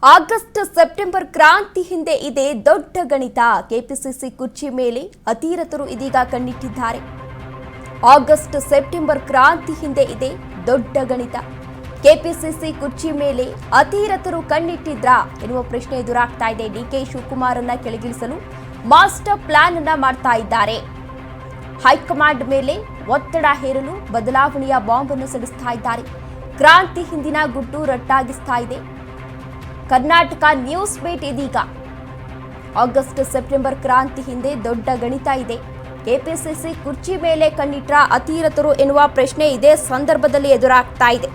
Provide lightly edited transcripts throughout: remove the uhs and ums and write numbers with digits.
August September ಕ್ರಾಂತಿ ಹಿಂದೆ ಇದೆ ದೊಡ್ಡ ಗಣಿತ. ಕೆಪಿಸಿಸಿ ಕುರ್ಚಿ ಮೇಲೆ ಅತಿರಥರು ಇದೀಗ ಕಣ್ಣಿಟ್ಟಿದ್ದಾರೆ. ಆಗಸ್ಟ್ ಸೆಪ್ಟೆಂಬರ್ ಕ್ರಾಂತಿ ಹಿಂದೆ ಇದೆ ದೊಡ್ಡ ಗಣಿತ. ಕೆಪಿಸಿಸಿ ಕುರ್ಚಿ ಮೇಲೆ ಅತಿರಥರು ಕಣ್ಣಿಟ್ಟಿದ್ರಾ ಎನ್ನುವ ಪ್ರಶ್ನೆ ಎದುರಾಗ್ತಾ ಇದೆ. ಡಿಕೆ ಶಿವಕುಮಾರ್ ಅನ್ನ ಕೆಳಗಿಳಿಸಲು ಮಾಸ್ಟರ್ ಪ್ಲಾನ್ ಅನ್ನ ಮಾಡ್ತಾ ಇದ್ದಾರೆ. ಹೈಕಮಾಂಡ್ ಮೇಲೆ ಒತ್ತಡ ಹೇರಲು ಬದಲಾವಣೆಯ ಬಾಂಬ್ ಅನ್ನು ಸಿಡಿಸ್ತಾ ಇದ್ದಾರೆ. ಕ್ರಾಂತಿ ಹಿಂದಿನ ಗುಟ್ಟು ರಟ್ಟಾಗಿಸ್ತಾ ಇದೆ. ಕರ್ನಾಟಕ ನ್ಯೂಸ್ ಬೀಟ್ ಇದೀಗ ಆಗಸ್ಟ್ ಸೆಪ್ಟೆಂಬರ್ ಕ್ರಾಂತಿ ಹಿಂದೆ ದೊಡ್ಡ ಗಣಿತ ಇದೆ. ಕೆಪಿಸಿಸಿ ಕುರ್ಚಿ ಮೇಲೆ ಕಣ್ಣಿಟ್ರ ಅತಿರಥರು ಎನ್ನುವ ಪ್ರಶ್ನೆ ಇದೇ ಸಂದರ್ಭದಲ್ಲಿ ಎದುರಾಗ್ತಾ ಇದೆ.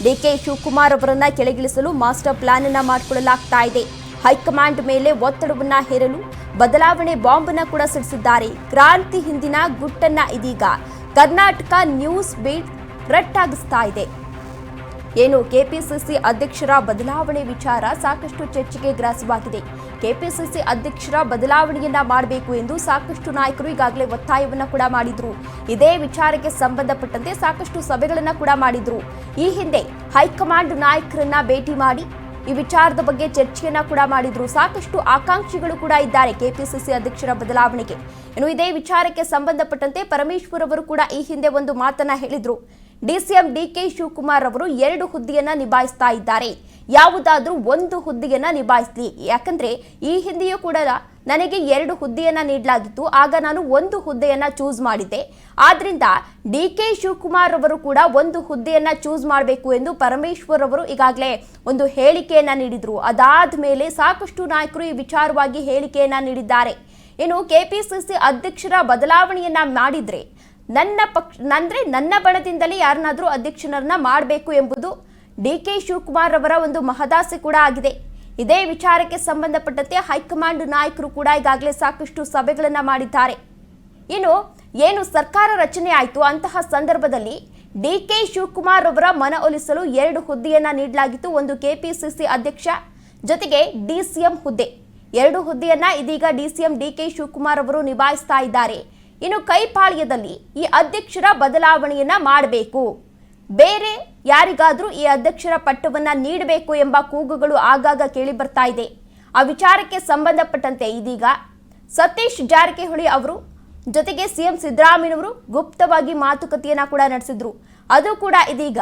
ಡಿಕೆ ಶಿವಕುಮಾರ್ ಅವರನ್ನ ಕೆಳಗಿಳಿಸಲು ಮಾಸ್ಟರ್ ಪ್ಲಾನ್ ಅನ್ನ ಮಾಡಿಕೊಳ್ಳಲಾಗ್ತಾ ಇದೆ. ಹೈಕಮಾಂಡ್ ಮೇಲೆ ಒತ್ತಡವನ್ನ ಹೇರಲು ಬದಲಾವಣೆ ಬಾಂಬ್ ಅನ್ನ ಕೂಡ ಸಿಡಿಸಿದ್ದಾರೆ. ಕ್ರಾಂತಿ ಹಿಂದಿನ ಗುಟ್ಟನ್ನ ಇದೀಗ ಕರ್ನಾಟಕ ನ್ಯೂಸ್ ಬೀಟ್ ರಟ್ಟಾಗಿಸ್ತಾ ಇದೆ. ಏನು ಕೆಪಿಸಿಸಿ ಅಧ್ಯಕ್ಷರ ಬದಲಾವಣೆ ವಿಚಾರ ಸಾಕಷ್ಟು ಚರ್ಚೆಗೆ ಗ್ರಾಸವಾಗಿದೆ. ಕೆಪಿಸಿಸಿ ಅಧ್ಯಕ್ಷರ ಬದಲಾವಣೆಯನ್ನ ಮಾಡಬೇಕು ಎಂದು ಸಾಕಷ್ಟು ನಾಯಕರು ಈಗಾಗಲೇ ಒತ್ತಾಯವನ್ನ ಕೂಡ ಮಾಡಿದ್ರು. ಇದೇ ವಿಚಾರಕ್ಕೆ ಸಂಬಂಧಪಟ್ಟಂತೆ ಸಾಕಷ್ಟು ಸಭೆಗಳನ್ನ ಕೂಡ ಮಾಡಿದ್ರು. ಈ ಹಿಂದೆ ಹೈಕಮಾಂಡ್ ನಾಯಕರನ್ನ ಭೇಟಿ ಮಾಡಿ ಈ ವಿಚಾರದ ಬಗ್ಗೆ ಚರ್ಚೆಯನ್ನ ಕೂಡ ಮಾಡಿದ್ರು. ಸಾಕಷ್ಟು ಆಕಾಂಕ್ಷಿಗಳು ಕೂಡ ಇದ್ದಾರೆ ಕೆಪಿಸಿಸಿ ಅಧ್ಯಕ್ಷರ ಬದಲಾವಣೆಗೆ. ಇನ್ನು ಇದೇ ವಿಚಾರಕ್ಕೆ ಸಂಬಂಧಪಟ್ಟಂತೆ ಪರಮೇಶ್ವರ್ ಅವರು ಕೂಡ ಈ ಹಿಂದೆ ಒಂದು ಮಾತನ್ನ ಹೇಳಿದ್ರು. ಡಿಸಿಎಂ ಡಿಕೆ ಶಿವಕುಮಾರ್ ಅವರು 2 ಹುದ್ದೆಯನ್ನ ನಿಭಾಯಿಸ್ತಾ ಇದ್ದಾರೆ. ಯಾವುದಾದ್ರೂ ಒಂದು ಹುದ್ದೆಯನ್ನ ನಿಭಾಯಿಸಲಿ, ಯಾಕಂದ್ರೆ ಈ ಹಿಂದೆಯೂ ಕೂಡ ನನಗೆ 2 ಹುದ್ದೆಯನ್ನ ನೀಡಲಾಗಿತ್ತು. ಆಗ ನಾನು ಒಂದು ಹುದ್ದೆಯನ್ನ ಚೂಸ್ ಮಾಡಿದ್ದೆ. ಆದ್ರಿಂದ ಡಿಕೆ ಶಿವಕುಮಾರ್ ಅವರು ಕೂಡ ಒಂದು ಹುದ್ದೆಯನ್ನ ಚೂಸ್ ಮಾಡಬೇಕು ಎಂದು ಪರಮೇಶ್ವರ್ ಅವರು ಈಗಾಗಲೇ ಒಂದು ಹೇಳಿಕೆಯನ್ನ ನೀಡಿದ್ರು. ಅದಾದ ಮೇಲೆ ಸಾಕಷ್ಟು ನಾಯಕರು ಈ ವಿಚಾರವಾಗಿ ಹೇಳಿಕೆಯನ್ನ ನೀಡಿದ್ದಾರೆ. ಇನ್ನು ಕೆಪಿಸಿಸಿ ಅಧ್ಯಕ್ಷರ ಬದಲಾವಣೆಯನ್ನ ಮಾಡಿದ್ರೆ ನನ್ನ ಬಣದಿಂದಲೇ ಯಾರನ್ನಾದ್ರೂ ಅಧ್ಯಕ್ಷರನ್ನ ಮಾಡಬೇಕು ಎಂಬುದು ಡಿಕೆ ಶಿವಕುಮಾರ್ ಅವರ ಒಂದು ಮಹದಾಸೆ ಕೂಡ ಆಗಿದೆ. ಇದೇ ವಿಚಾರಕ್ಕೆ ಸಂಬಂಧಪಟ್ಟಂತೆ ಹೈಕಮಾಂಡ್ ನಾಯಕರು ಕೂಡ ಈಗಾಗಲೇ ಸಾಕಷ್ಟು ಸಭೆಗಳನ್ನ ಮಾಡಿದ್ದಾರೆ. ಇನ್ನು ಏನು ಸರ್ಕಾರ ರಚನೆ ಆಯಿತು ಅಂತಹ ಸಂದರ್ಭದಲ್ಲಿ ಡಿಕೆ ಶಿವಕುಮಾರ್ ಅವರ ಮನವೊಲಿಸಲು 2 ಹುದ್ದೆಯನ್ನ ನೀಡಲಾಗಿತ್ತು. ಒಂದು ಕೆಪಿಸಿಸಿ ಅಧ್ಯಕ್ಷ ಜೊತೆಗೆ ಡಿಸಿಎಂ ಹುದ್ದೆ. 2 ಹುದ್ದೆಯನ್ನ ಇದೀಗ ಡಿಸಿಎಂ ಡಿಕೆ ಶಿವಕುಮಾರ್ ಅವರು ನಿಭಾಯಿಸ್ತಾ ಇದ್ದಾರೆ. ಇನ್ನು ಕೈಪಾಳ್ಯದಲ್ಲಿ ಈ ಅಧ್ಯಕ್ಷರ ಬದಲಾವಣೆಯನ್ನ ಮಾಡಬೇಕು, ಬೇರೆ ಯಾರಿಗಾದ್ರೂ ಈ ಅಧ್ಯಕ್ಷರ ಪಟ್ಟವನ್ನ ನೀಡಬೇಕು ಎಂಬ ಕೂಗುಗಳು ಆಗಾಗ ಕೇಳಿ ಬರ್ತಾ ಇದೆ. ಆ ವಿಚಾರಕ್ಕೆ ಸಂಬಂಧಪಟ್ಟಂತೆ ಇದೀಗ ಸತೀಶ್ ಜಾರಕಿಹೊಳಿ ಅವರು ಜೊತೆಗೆ ಸಿಎಂ ಸಿದ್ದರಾಮಯ್ಯನವರು ಗುಪ್ತವಾಗಿ ಮಾತುಕತೆಯನ್ನ ಕೂಡ ನಡೆಸಿದ್ರು. ಅದು ಕೂಡ ಇದೀಗ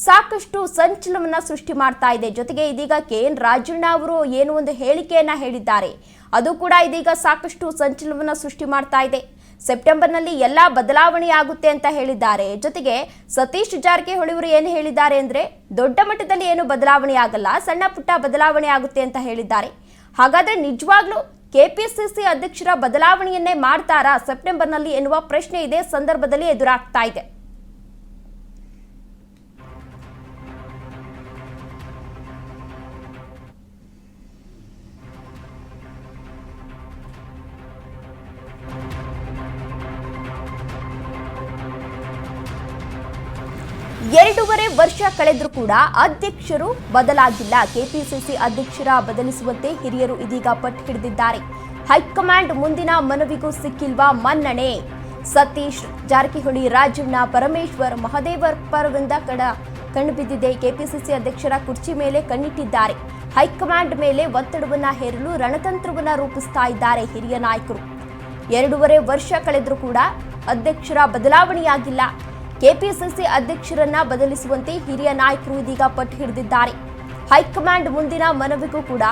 ಸಾಕಷ್ಟು ಸಂಚಲನವನ್ನ ಸೃಷ್ಟಿ ಮಾಡ್ತಾ ಇದೆ. ಜೊತೆಗೆ ಇದೀಗ KN ರಾಜಣ್ಣ ಅವರು ಏನು ಒಂದು ಹೇಳಿಕೆಯನ್ನ ಹೇಳಿದ್ದಾರೆ, ಅದು ಕೂಡ ಇದೀಗ ಸಾಕಷ್ಟು ಸಂಚಲನವನ್ನ ಸೃಷ್ಟಿ ಮಾಡ್ತಾ ಇದೆ. ಸೆಪ್ಟೆಂಬರ್ನಲ್ಲಿ ಎಲ್ಲ ಬದಲಾವಣೆ ಆಗುತ್ತೆ ಅಂತ ಹೇಳಿದ್ದಾರೆ. ಜೊತೆಗೆ ಸತೀಶ್ ಜಾರಕಿಹೊಳಿ ಅವರು ಏನು ಹೇಳಿದ್ದಾರೆ ಅಂದ್ರೆ ದೊಡ್ಡ ಮಟ್ಟದಲ್ಲಿ ಏನು ಬದಲಾವಣೆ ಆಗಲ್ಲ, ಸಣ್ಣ ಪುಟ್ಟ ಬದಲಾವಣೆ ಆಗುತ್ತೆ ಅಂತ ಹೇಳಿದ್ದಾರೆ. ಹಾಗಾದ್ರೆ ನಿಜವಾಗ್ಲೂ ಕೆಪಿಸಿಸಿ ಅಧ್ಯಕ್ಷರ ಬದಲಾವಣೆಯನ್ನೇ ಮಾಡ್ತಾರಾ ಸೆಪ್ಟೆಂಬರ್ನಲ್ಲಿ ಎನ್ನುವ ಪ್ರಶ್ನೆ ಇದೇ ಸಂದರ್ಭದಲ್ಲಿ ಎದುರಾಗ್ತಾ ಇದೆ. ಎರಡೂವರೆ ವರ್ಷ ಕಳೆದರೂ ಕೂಡ ಅಧ್ಯಕ್ಷರು ಬದಲಾಗಿಲ್ಲ. ಕೆಪಿಸಿಸಿ ಅಧ್ಯಕ್ಷರ ಬದಲಿಸುವಂತೆ ಹಿರಿಯರು ಇದೀಗ ಪಟ್ಟು ಹಿಡಿದಿದ್ದಾರೆ. ಹೈಕಮಾಂಡ್ ಮುಂದಿನ ಮನವಿಗೂ ಸಿಕ್ಕಿಲ್ವಾ ಮನ್ನಣೆ? ಸತೀಶ್ ಜಾರಕಿಹೊಳಿ, ರಾಜಣ್ಣ, ಪರಮೇಶ್ವರ್, ಮಹದೇವಪ್ಪರವರಿಂದ ಕಣ್ಣುಬಿದ್ದಿದೆ. ಕೆಪಿಸಿಸಿ ಅಧ್ಯಕ್ಷರ ಕುರ್ಚಿ ಮೇಲೆ ಕಣ್ಣಿಟ್ಟಿದ್ದಾರೆ. ಹೈಕಮಾಂಡ್ ಮೇಲೆ ಒತ್ತಡವನ್ನ ಹೇರಲು ರಣತಂತ್ರವನ್ನ ರೂಪಿಸ್ತಾ ಇದ್ದಾರೆ ಹಿರಿಯ ನಾಯಕರು. 2.5 ವರ್ಷ ಕಳೆದರೂ ಕೂಡ ಅಧ್ಯಕ್ಷರ ಬದಲಾವಣೆಯಾಗಿಲ್ಲ. ಕೆಪಿಸಿಸಿ ಅಧ್ಯಕ್ಷರನ್ನ ಬದಲಿಸುವಂತೆ ಹಿರಿಯ ನಾಯಕರು ಇದೀಗ ಪಟ್ಟು ಹಿಡಿದಿದ್ದಾರೆ. ಹೈಕಮಾಂಡ್ ಮುಂದಿನ ಮನವಿಗೂ ಕೂಡ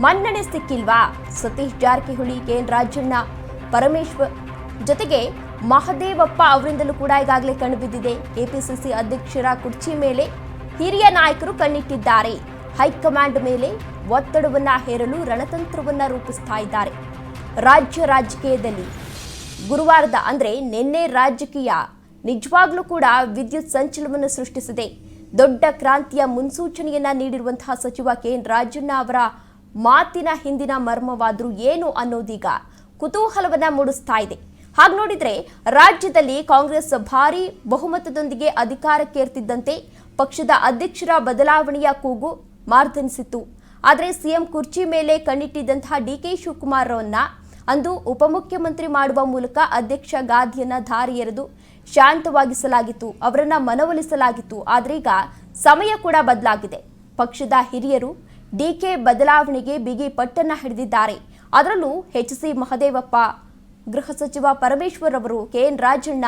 ಮನ್ನಣೆ ಸಿಕ್ಕಿಲ್ವಾ? ಸತೀಶ್ ಜಾರಕಿಹೊಳಿ, KN ರಾಜಣ್ಣ, ಪರಮೇಶ್ವರ್ ಜೊತೆಗೆ ಮಹದೇವಪ್ಪ ಅವರಿಂದಲೂ ಕೂಡ ಈಗಾಗಲೇ ಕಣ್ಣುಬಿದ್ದಿದೆ. ಕೆಪಿಸಿಸಿ ಅಧ್ಯಕ್ಷರ ಕುರ್ಚಿ ಮೇಲೆ ಹಿರಿಯ ನಾಯಕರು ಕಣ್ಣಿಟ್ಟಿದ್ದಾರೆ. ಹೈಕಮಾಂಡ್ ಮೇಲೆ ಒತ್ತಡವನ್ನ ಹೇರಲು ರಣತಂತ್ರವನ್ನ ರೂಪಿಸ್ತಾ ಇದ್ದಾರೆ. ರಾಜಕೀಯದಲ್ಲಿ ಗುರುವಾರದ ಅಂದ್ರೆ ನಿನ್ನೆ ರಾಜಕೀಯ ನಿಜವಾಗ್ಲೂ ಕೂಡ ವಿದ್ಯುತ್ ಸಂಚಲನವನ್ನು ಸೃಷ್ಟಿಸಿದೆ. ದೊಡ್ಡ ಕ್ರಾಂತಿಯ ಮುನ್ಸೂಚನೆಯನ್ನ ನೀಡಿರುವಂತಹ ಸಚಿವ KN ರಾಜಣ್ಣ ಅವರ ಮಾತಿನ ಹಿಂದಿನ ಮರ್ಮವಾದ್ರೂ ಏನು ಅನ್ನೋದೀಗ ಕುತೂಹಲವನ್ನ ಮೂಡಿಸ್ತಾ ಇದೆ. ಹಾಗೆ ನೋಡಿದ್ರೆ ರಾಜ್ಯದಲ್ಲಿ ಕಾಂಗ್ರೆಸ್ ಭಾರಿ ಬಹುಮತದೊಂದಿಗೆ ಅಧಿಕಾರಕ್ಕೇರ್ತಿದ್ದಂತೆ ಪಕ್ಷದ ಅಧ್ಯಕ್ಷರ ಬದಲಾವಣೆಯ ಕೂಗು ಮಾರ್ಧನಿಸಿತ್ತು. ಆದರೆ ಸಿಎಂ ಕುರ್ಚಿ ಮೇಲೆ ಕಣ್ಣಿಟ್ಟಿದ್ದಂತಹ ಡಿಕೆ ಶಿವಕುಮಾರ್ ಅವರನ್ನ ಅಂದು ಉಪಮುಖ್ಯಮಂತ್ರಿ ಮಾಡುವ ಮೂಲಕ ಅಧ್ಯಕ್ಷ ಗಾದಿಯನ್ನ ದಾರಿ ಎರೆದು ಶಾಂತವಾಗಿಸಲಾಗಿತ್ತು, ಅವರನ್ನ ಮನವೊಲಿಸಲಾಗಿತ್ತು. ಆದ್ರೆ ಈಗ ಸಮಯ ಕೂಡ ಬದಲಾಗಿದೆ. ಪಕ್ಷದ ಹಿರಿಯರು ಡಿಕೆ ಬದಲಾವಣೆಗೆ ಬಿಗಿ ಪಟ್ಟನ್ನ ಹಿಡಿದಿದ್ದಾರೆ. ಅದರಲ್ಲೂ ಎಚ್.ಸಿ. ಮಹದೇವಪ್ಪ, ಗೃಹ ಸಚಿವ ಪರಮೇಶ್ವರ್ ಅವರು, ಕೆಎನ್ ರಾಜಣ್ಣ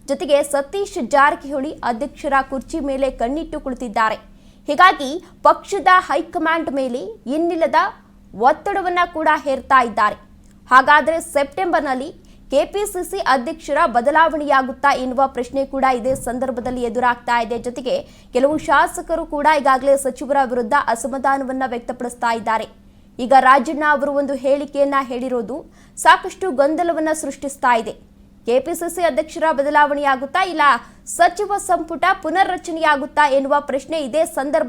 ಜೊತೆಗೆ ಸತೀಶ್ ಜಾರಕಿಹೊಳಿ ಅಧ್ಯಕ್ಷರ ಕುರ್ಚಿ ಮೇಲೆ ಕಣ್ಣಿಟ್ಟು ಕುಳಿತಿದ್ದಾರೆ. ಹೀಗಾಗಿ ಪಕ್ಷದ ಹೈಕಮಾಂಡ್ ಮೇಲೆ ಇನ್ನಿಲ್ಲದ ಒತ್ತಡವನ್ನ ಕೂಡ ಹೇರ್ತಾ ಇದ್ದಾರೆ. ಹಾಗಾದರೆ ಸೆಪ್ಟೆಂಬರ್ನಲ್ಲಿ ಕೆಪಿಸಿಸಿ ಅಧ್ಯಕ್ಷರ ಬದಲಾವಣೆಯಾಗುತ್ತಾ ಎನ್ನುವ ಪ್ರಶ್ನೆ ಕೂಡ ಇದೇ ಸಂದರ್ಭದಲ್ಲಿ ಎದುರಾಗ್ತಾ ಇದೆ. ಜೊತೆಗೆ ಕೆಲವು ಶಾಸಕರು ಕೂಡ ಈಗಾಗಲೇ ಸಚಿವರ ವಿರುದ್ಧ ಅಸಮಾಧಾನವನ್ನ ವ್ಯಕ್ತಪಡಿಸ್ತಾ ಇದ್ದಾರೆ. ಈಗ ರಾಜಣ್ಣ ಅವರು ಒಂದು ಹೇಳಿಕೆಯನ್ನ ಹೇಳಿರೋದು ಸಾಕಷ್ಟು ಗೊಂದಲವನ್ನ ಸೃಷ್ಟಿಸ್ತಾ ಇದೆ. ಕೆಪಿಸಿಸಿ ಅಧ್ಯಕ್ಷರ ಬದಲಾವಣೆಯಾಗುತ್ತಾ ಇಲ್ಲ ಸಚಿವ ಸಂಪುಟ ಪುನರ್ರಚನೆಯಾಗುತ್ತಾ ಎನ್ನುವ ಪ್ರಶ್ನೆ ಇದೇ ಸಂದರ್ಭದಲ್ಲಿ